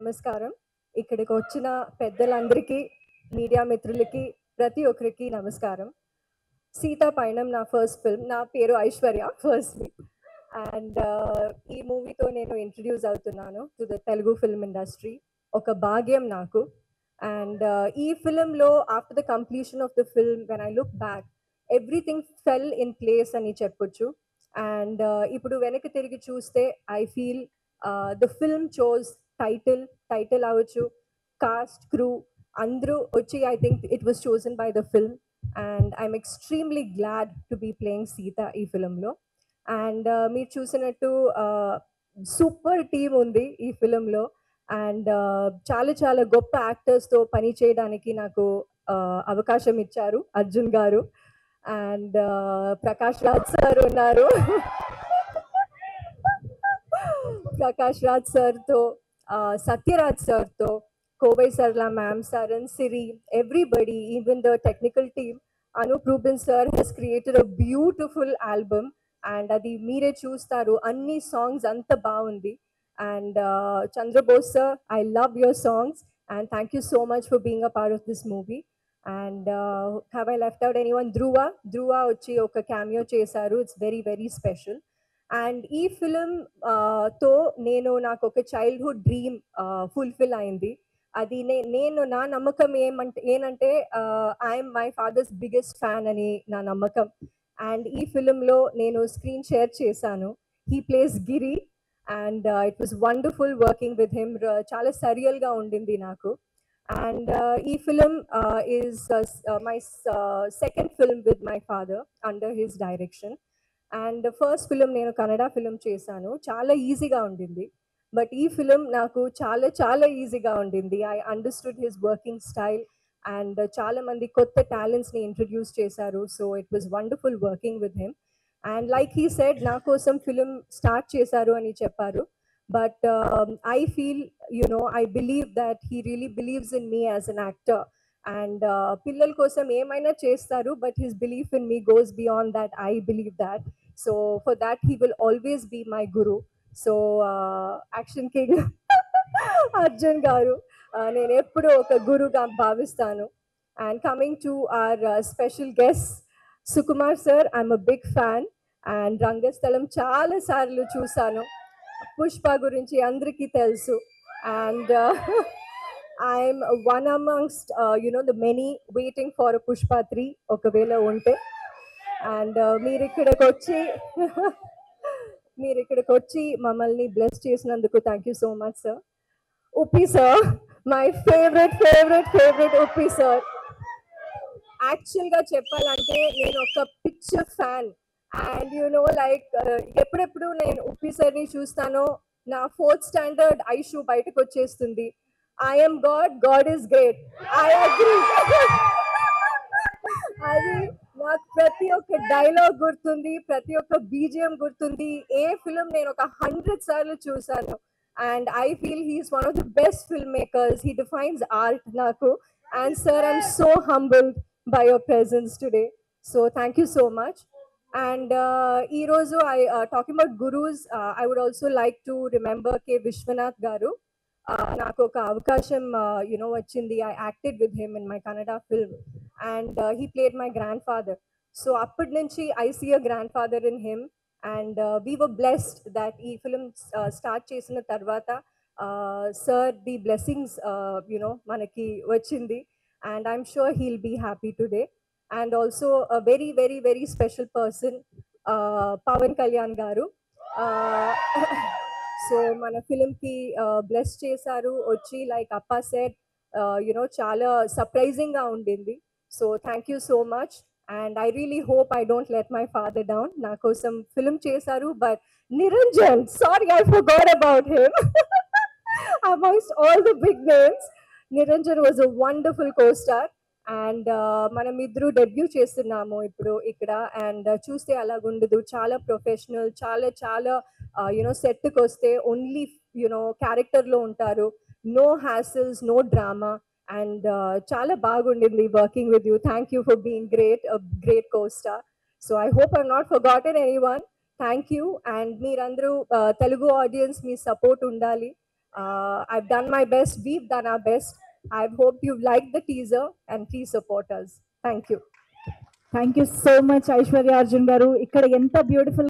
నమస్కారం. ఇక్కడికి వచ్చిన పెద్దలందరికీ, మీడియా మిత్రులకి, ప్రతి ఒక్కరికి నమస్కారం. 'సీతా పయనం' నా ఫస్ట్ ఫిల్మ్. నా పేరు ఐశ్వర్య ఫస్ట్‌లీ. అండ్ ఈ మూవీతో నేను ఇంట్రొడ్యూస్ అవుతున్నాను to the Telugu film industry. ఒక భాగ్యం నాకు. అండ్ ఈ ఫిల్మ్‌లో after the completion of the film when I look back everything fell in place అని చెప్పొచ్చు. అండ్ ఇప్పుడు వెనక్కి తిరిగి చూస్తే I feel the film chose title అవ్వచ్చు, కాస్ట్, క్రూ అందరూ వచ్చి I think it was chosen by the film. And I'm extremely glad to be playing Sita ఈ ఫిల్మ్లో. అండ్ మీరు చూసినట్టు సూపర్ టీమ్ ఉంది ఈ ఫిల్మ్లో. అండ్ చాలా చాలా గొప్ప యాక్టర్స్తో పని చేయడానికి నాకు అవకాశం ఇచ్చారు అర్జున్ గారు. అండ్ ప్రకాష్ రాజ్ సార్ ఉన్నారు. ప్రకాష్ రాజ్ సార్తో, సత్యరాజ్ సార్తో, Kovai Sarla ma'am, Saran, Siri, everybody, even the technical team, Anup Rubin sir has created a beautiful album. And అది మీరే చూస్తారు, అన్ని సాంగ్స్ అంత బాగుంది. And Chandrabose sir, I love your songs and thank you so much for being a part of this movie. And have I left out anyone? Dhruva వచ్చి ఒక cameo చేశారు. It's very very special. And ఈ ఫిలింతో నాకు ఒక childhood dream fulfil అయింది. అది నేను నా నమ్మకం ఏంటంటే I'm my father's biggest fan అని నా నమ్మకం. అండ్ ఈ ఫిలింలో నేను స్క్రీన్ షేర్ చేశాను. He plays Giri. And it was wonderful working with him. చాలా సరియల్గా ఉండింది నాకు. అండ్ ఈ film is my second film with my father under his direction. And first film నేను కన్నడ ఫిలిం చేశాను. చాలా ఈజీగా ఉండింది. బట్ ఈ ఫిలిం నాకు చాలా చాలా ఈజీగా ఉండింది. I understood his working style. And చాలా మంది కొత్త టాలెంట్స్ని ఇంట్రడ్యూస్ చేశారు. So it was wonderful working with him. And like he said, నా కోసం ఫిలిం స్టార్ట్ చేశారు అని చెప్పారు. But I feel I believe that he really believes in me as an actor. And పిల్లల కోసం ఏమైనా చేస్తారు, but his belief in me goes beyond that. I believe that. So for that he will always be my guru. So action king Arjun garu నేను ఎప్పుడూ ఒక గురుగా భావిస్తాను. And coming to our special guest Sukumar sir, I'm a big fan. And Rangasthalam చాలా సార్లు చూశాను. పుష్ప గురించి అందరికీ తెలుసు. And I'm one amongst the many waiting for Pushpa 3 ఒకవేళ ఉంటే. అండ్ మీరు ఇక్కడికి వచ్చి మమ్మల్ని బ్లెస్ చేసినందుకు thank you so much sir. Uppi sir, my favourite Uppi sir. యాక్చువల్గా చెప్పాలంటే నేను ఒక పిక్చర్ ఫ్యాన్. అండ్ లైక్ ఎప్పుడెప్పుడు నేను ఉప్పి సార్ని చూస్తానో నా 4th స్టాండర్డ్ ఐషు బయటకు వచ్చేస్తుంది. I'm God is great. I agree. అది నాకు ప్రతి ఒక్క డైలాగ్ గుర్తుంది, ప్రతి ఒక్క బీజిఎం గుర్తుంది. ఏ ఫిలిం నేను ఒక 100 సార్లు చూసాను. And I feel he's one of the best film makers. He defines art నాకు. And sir, I'm so humbled by your presence today. So thank you so much. And ఈరోజు talking about gurus, I would also like to remember K Vishwanath garu. నాకు ఒక అవకాశం వచ్చింది. I acted with him in my Kannada film. And he played my grandfather. So అప్పటి నుంచి I see a grand father in him. And we were blessed that ఈ film start చేసిన తర్వాత sir the blessings మనకి వచ్చింది. And I'm sure he'll be happy today. And also a very very very special person, Pawan Kalyan గారు. So మన ఫిలింకి bless చేశారు వచ్చి. Like అప్పా సెడ్, చాలా సర్ప్రైజింగ్గా ఉండింది. So thank you so much. And I really hope I don't let my father down. నా కోసం ఫిలిం చేశారు. But Niranjan, sorry I forgot about him. Amongst all the big names, Niranjan was a wonderful co-star. And మనం ఇద్దరు debut చేస్తున్నాము ఇప్పుడు ఇక్కడ. And చూస్తే అలాగుండదు, చాలా ప్రొఫెషనల్, చాలా చాలా సెట్కి వస్తే ఓన్లీ క్యారెక్టర్లో ఉంటారు. No hassles, no drama. And చాలా బాగుండింది working with you. Thank you for being great co-star. So I hope I not forgotten anyone. Thank you. And మీరందరూ తెలుగు ఆడియన్స్ మీ సపోర్ట్ ఉండాలి. I've done my best. We've done our best. I hope you've liked the teaser and please support us. Thank you. Thank you so much Aishwarya Arjun గారు. ఇక్కడ ఎంత beautiful